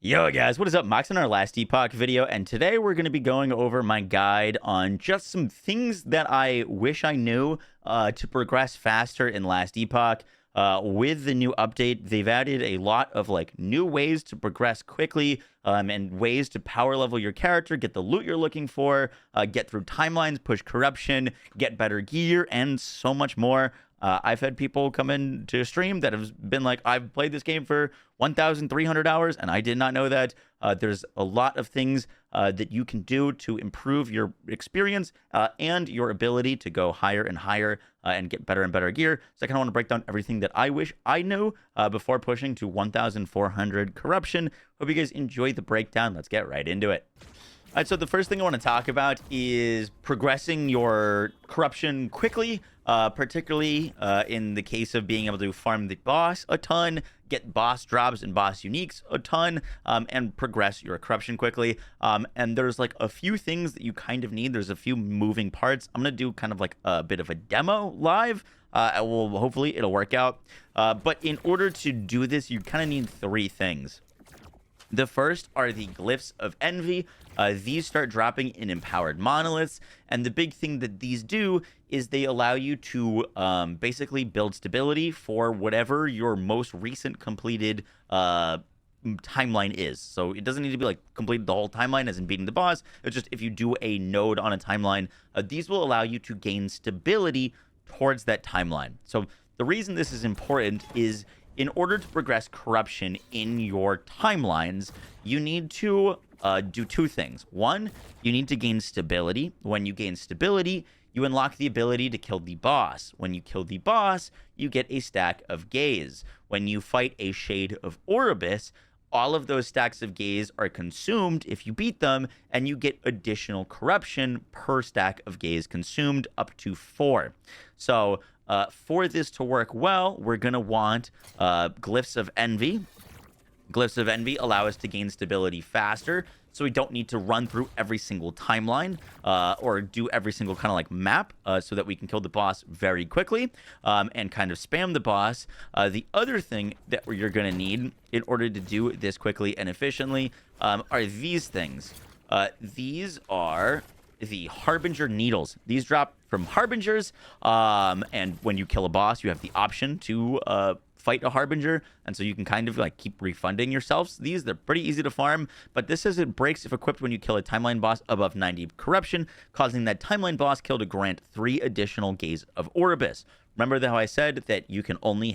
Yo guys, what is up? Max in our Last Epoch video, and today we're going to be going over my guide on just some things that I wish I knew to progress faster in Last Epoch. With the new update, they've added a lot of new ways to progress quickly and ways to power level your character, get the loot you're looking for, get through timelines, push corruption, get better gear, and so much more. I've had people come in to stream that have been like, I've played this game for 1,300 hours, and I did not know that. There's a lot of things that you can do to improve your experience and your ability to go higher and higher and get better and better gear. So I kind of want to break down everything that I wish I knew before pushing to 1,400 corruption. Hope you guys enjoy the breakdown. Let's get right into it. All right, so the first thing I want to talk about is progressing your corruption quickly, particularly in the case of being able to farm the boss a ton, get boss drops and boss uniques a ton, and progress your corruption quickly. And there's a few things that you kind of need. There's a few moving parts. I'm going to do kind of a bit of a demo live. Hopefully it'll work out. But in order to do this, you kind of need three things. The first are the Glyphs of Envy. These start dropping in empowered monoliths, and the big thing that these do is they allow you to basically build stability for whatever your most recent completed timeline is. So it doesn't need to be completed the whole timeline as in beating the boss. It's just if you do a node on a timeline, these will allow you to gain stability towards that timeline. So the reason this is important is in order to progress corruption in your timelines, you need to do two things. One, you need to gain stability. When you gain stability, you unlock the ability to kill the boss. When you kill the boss, you get a stack of gaze. When you fight a Shade of Oribus, all of those stacks of gaze are consumed if you beat them, and you get additional corruption per stack of gaze consumed, up to 4. So for this to work well, we're going to want Glyphs of Envy. Glyphs of Envy allow us to gain stability faster, so we don't need to run through every single timeline or do every single kind of map so that we can kill the boss very quickly and kind of spam the boss. The other thing that you're going to need in order to do this quickly and efficiently are these things. These are the Harbinger Needles. These drop from Harbingers, and when you kill a boss, you have the option to fight a Harbinger, and so you can kind of keep refunding yourselves. They're pretty easy to farm, but this says it breaks if equipped when you kill a timeline boss above 90 corruption, causing that timeline boss kill to grant 3 additional Gaze of Oribus. Remember how I said that you can only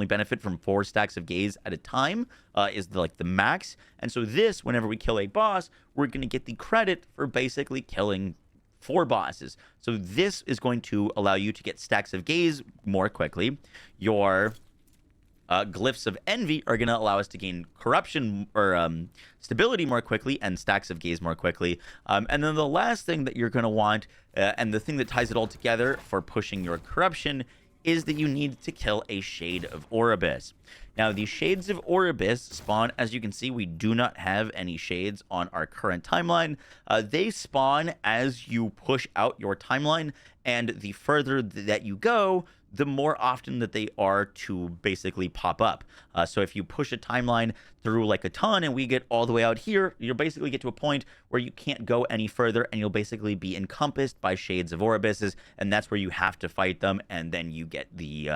benefit from 4 stacks of gaze at a time is the max. And so this, whenever we kill a boss, we're going to get the credit for basically killing 4 bosses. So this is going to allow you to get stacks of gaze more quickly. Your Glyphs of Envy are going to allow us to gain corruption or stability more quickly and stacks of gaze more quickly. And then the last thing that you're going to want, and the thing that ties it all together for pushing your corruption, is that you need to kill a Shade of Oribus. Now, the Shades of Oribus spawn, as you can see, we do not have any shades on our current timeline. They spawn as you push out your timeline, and the further that you go, the more often that they are to basically pop up. So if you push a timeline through a ton and we get all the way out here, you'll basically get to a point where you can't go any further, and you'll basically be encompassed by Shades of Oribuses, and that's where you have to fight them, and then you get the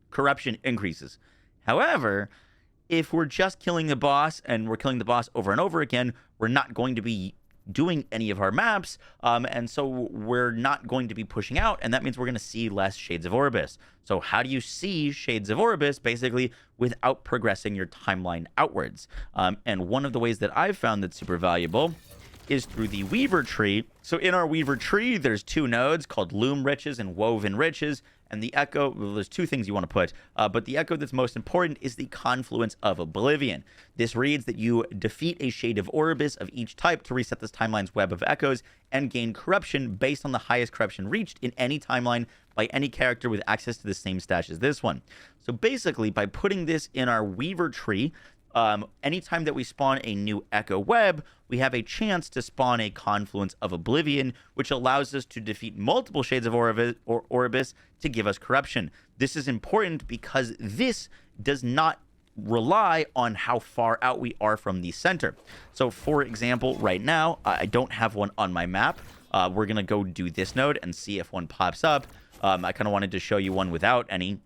corruption increases. However, if we're just killing the boss and we're killing the boss over and over again, we're not going to be doing any of our maps, and so we're not going to be pushing out, and that means we're going to see less Shades of Oribus. So how do you see Shades of Oribus basically without progressing your timeline outwards? And one of the ways that I've found that's super valuable is through the Weaver tree. So in our Weaver tree, there's 2 nodes called Loom Riches and Woven Riches. And the echo, well, there's 2 things you want to put, but the echo that's most important is the Confluence of Oblivion. This reads that you defeat a Shade of Oribus of each type to reset this timeline's web of echoes and gain corruption based on the highest corruption reached in any timeline by any character with access to the same stash as this one. So basically, by putting this in our Weaver tree, anytime that we spawn a new Echo Web, we have a chance to spawn a Confluence of Oblivion, which allows us to defeat multiple Shades of Oribus to give us corruption. This is important because this does not rely on how far out we are from the center. So for example, right now, I don't have one on my map. We're going to go do this node and see if one pops up. I kind of wanted to show you one without any.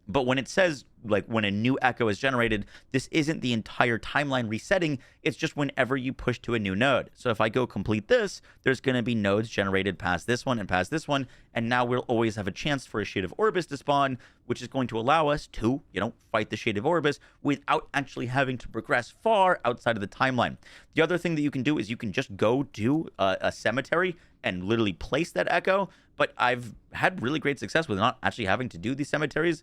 But when it says, like, when a new echo is generated, this isn't the entire timeline resetting. It's just whenever you push to a new node. So if I go complete this, there's going to be nodes generated past this one and past this one. And now we'll always have a chance for a Shade of Orbis to spawn, which is going to allow us to, fight the Shade of Orbis without actually having to progress far outside of the timeline. The other thing that you can do is you can just go do a cemetery and literally place that echo. But I've had really great success with not actually having to do these cemeteries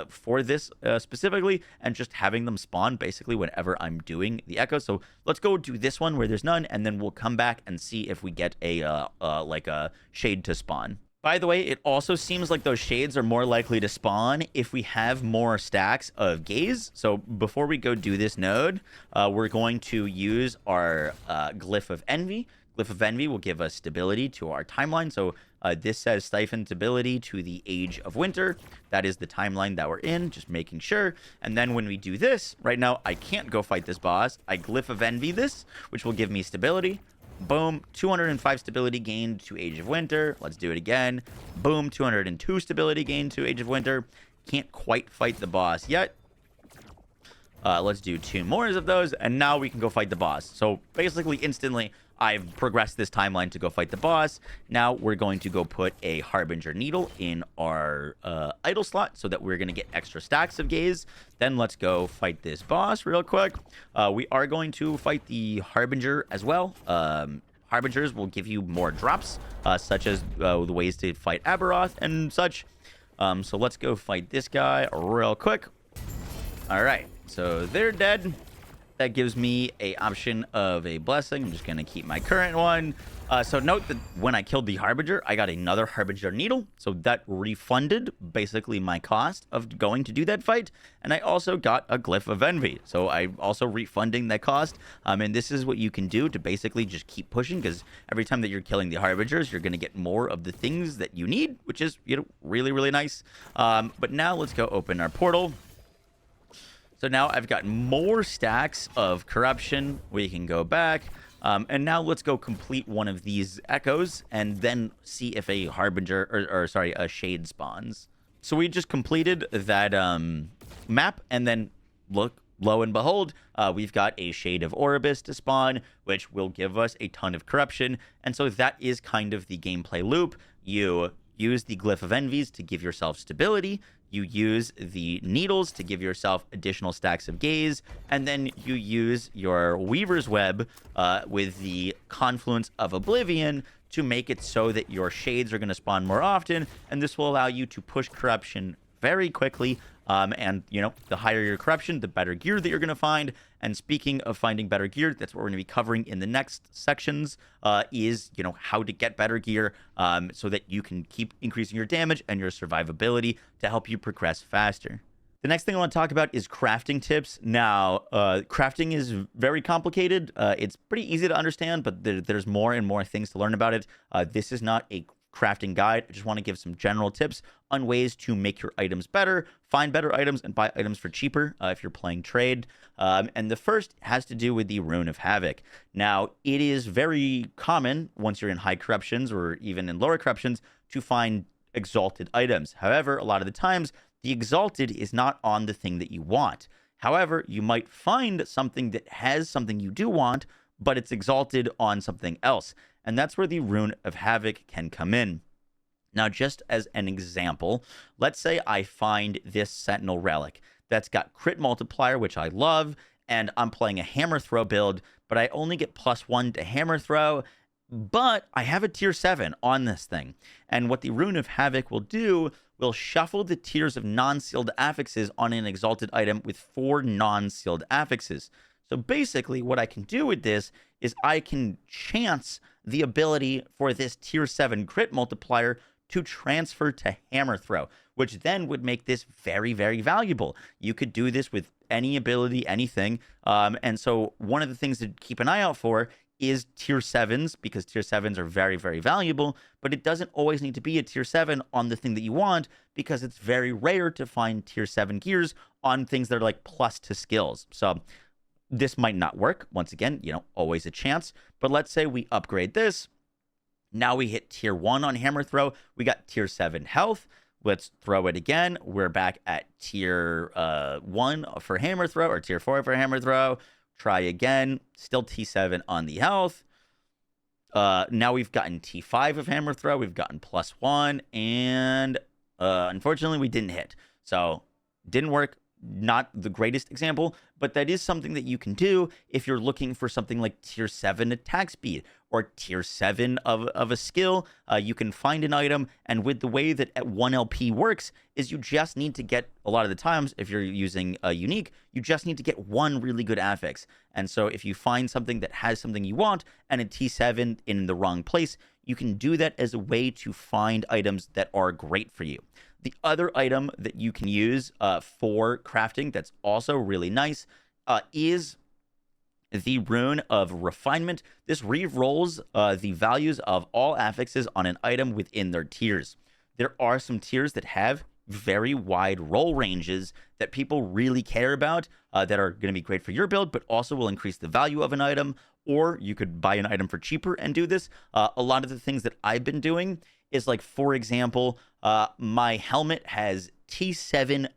for this specifically, and just having them spawn basically whenever I'm doing the echo. So let's go do this one where there's none, and then we'll come back and see if we get a like a shade to spawn. By the way, it also seems like those shades are more likely to spawn if we have more stacks of gaze. So before we go do this node, we're going to use our Glyph of Envy. Glyph of Envy will give us stability to our timeline. So this says Siphon stability to the Age of Winter. That is the timeline that we're in, just making sure. And then when we do this, right now I can't go fight this boss. I Glyph of Envy this, which will give me stability. Boom, 205 stability gained to Age of Winter. Let's do it again. Boom, 202 stability gained to Age of Winter. Can't quite fight the boss yet. Let's do 2 more of those, and now we can go fight the boss. So basically, instantly, I've progressed this timeline to go fight the boss. Now we're going to go put a Harbinger Needle in our idle slot so that we're going to get extra stacks of gaze. Then let's go fight this boss real quick. We are going to fight the Harbinger as well. Harbingers will give you more drops, such as the ways to fight Aberoth and such. So let's go fight this guy real quick. All right, so they're dead. That gives me a option of a blessing. I'm just going to keep my current one. So note that when I killed the Harbinger, I got another Harbinger Needle. So that refunded basically my cost of going to do that fight. And I also got a Glyph of Envy. So I'm also refunding that cost. And this is what you can do to basically just keep pushing, because every time that you're killing the Harbingers, you're going to get more of the things that you need, which is, really, really nice. But now let's go open our portal. So now I've got more stacks of corruption. We can go back. And now let's go complete one of these echoes and then see if a Harbinger, or sorry, a Shade spawns. So we just completed that map, and then look, lo and behold, we've got a Shade of Orbis to spawn, which will give us a ton of corruption. And so that is kind of the gameplay loop. You use the Glyph of Envies to give yourself stability. You use the needles to give yourself additional stacks of gaze, and then you use your Weaver's Web with the Confluence of Oblivion to make it so that your shades are going to spawn more often, and this will allow you to push corruption very quickly. And, the higher your corruption, the better gear that you're going to find. And speaking of finding better gear, that's what we're going to be covering in the next sections, is, how to get better gear so that you can keep increasing your damage and your survivability to help you progress faster. The next thing I want to talk about is crafting tips. Now, crafting is very complicated. It's pretty easy to understand, but there's more and more things to learn about it. This is not a crafting guide. I just want to give some general tips on ways to make your items better, find better items, and buy items for cheaper if you're playing trade. And the first has to do with the Rune of Havoc. Now, it is very common once you're in high corruptions or even in lower corruptions to find exalted items. However, a lot of the times, the exalted is not on the thing that you want. However, you might find something that has something you do want, but it's exalted on something else. And that's where the Rune of Havoc can come in. Now, just as an example, let's say I find this Sentinel Relic that's got crit multiplier, which I love, and I'm playing a hammer throw build, but I only get +1 to hammer throw, but I have a tier 7 on this thing. And what the Rune of Havoc will do will shuffle the tiers of non-sealed affixes on an exalted item with 4 non-sealed affixes. So basically, what I can do with this is I can chance the ability for this tier 7 crit multiplier to transfer to hammer throw, which then would make this very, very valuable. You could do this with any ability, anything. And so one of the things to keep an eye out for is tier 7s, because tier 7s are very, very valuable, but it doesn't always need to be a tier 7 on the thing that you want, because it's very rare to find tier 7 gears on things that are like plus to skills. So this might not work. Once again, always a chance. But let's say we upgrade this. Now we hit tier 1 on hammer throw. We got tier 7 health. Let's throw it again. We're back at tier 1 for hammer throw, or tier 4 for hammer throw. Try again. Still T7 on the health. Now we've gotten T5 of hammer throw. We've gotten +1. And unfortunately, we didn't hit. So didn't work. Not the greatest example, but that is something that you can do if you're looking for something like tier 7 attack speed or tier 7 of a skill. You can find an item, and with the way that at 1 LP works is you just need to get, a lot of the times, if you're using a unique, you just need to get one really good affix. And so if you find something that has something you want and a T7 in the wrong place, you can do that as a way to find items that are great for you. The other item that you can use for crafting that's also really nice is the Rune of Refinement. This re-rolls the values of all affixes on an item within their tiers. There are some tiers that have very wide roll ranges that people really care about that are going to be great for your build, but also will increase the value of an item. Or you could buy an item for cheaper and do this. A lot of the things that I've been doing is, like, for example, my helmet has T7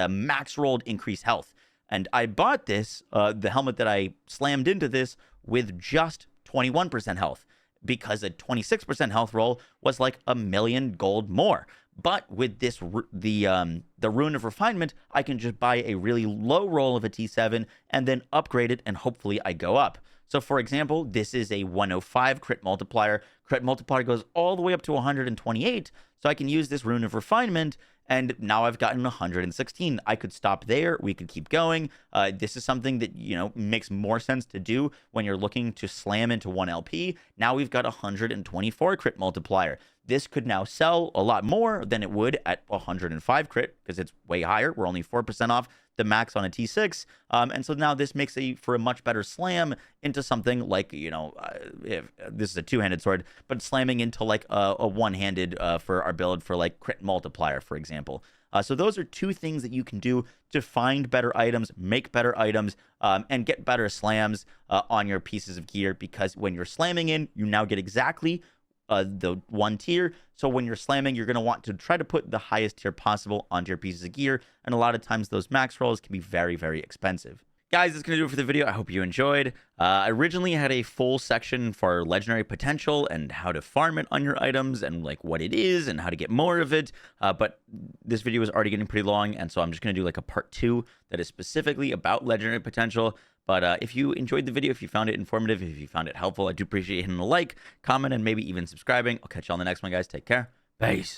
max rolled increased health. And I bought this, the helmet that I slammed into this, with just 21% health, because a 26% health roll was like 1,000,000 gold more. But with this, the Rune of Refinement, I can just buy a really low roll of a T7 and then upgrade it, and hopefully I go up. So, for example, this is a 105 crit multiplier. Crit multiplier goes all the way up to 128, so I can use this Rune of Refinement, and now I've gotten 116. I could stop there. We could keep going. This is something that, makes more sense to do when you're looking to slam into 1 LP. Now we've got 124 crit multiplier. This could now sell a lot more than it would at 105 crit, because it's way higher. We're only 4% off the max on a T6. And so now this makes for a much better slam into something like, if this is a two-handed sword, but slamming into like a one-handed for our build for like crit multiplier, for example. So those are two things that you can do to find better items, make better items, and get better slams on your pieces of gear, because when you're slamming in, you now get exactly the one tier. So when you're slamming, you're going to want to try to put the highest tier possible onto your pieces of gear. And a lot of times those max rolls can be very, very expensive. Guys, that's going to do it for the video. I hope you enjoyed. I originally had a full section for legendary potential and how to farm it on your items and like what it is and how to get more of it. But this video is already getting pretty long, and so I'm just going to do like a part 2 that is specifically about legendary potential. But if you enjoyed the video, if you found it informative, if you found it helpful, I do appreciate hitting a like, comment, and maybe even subscribing. I'll catch you on the next one, guys. Take care. Peace.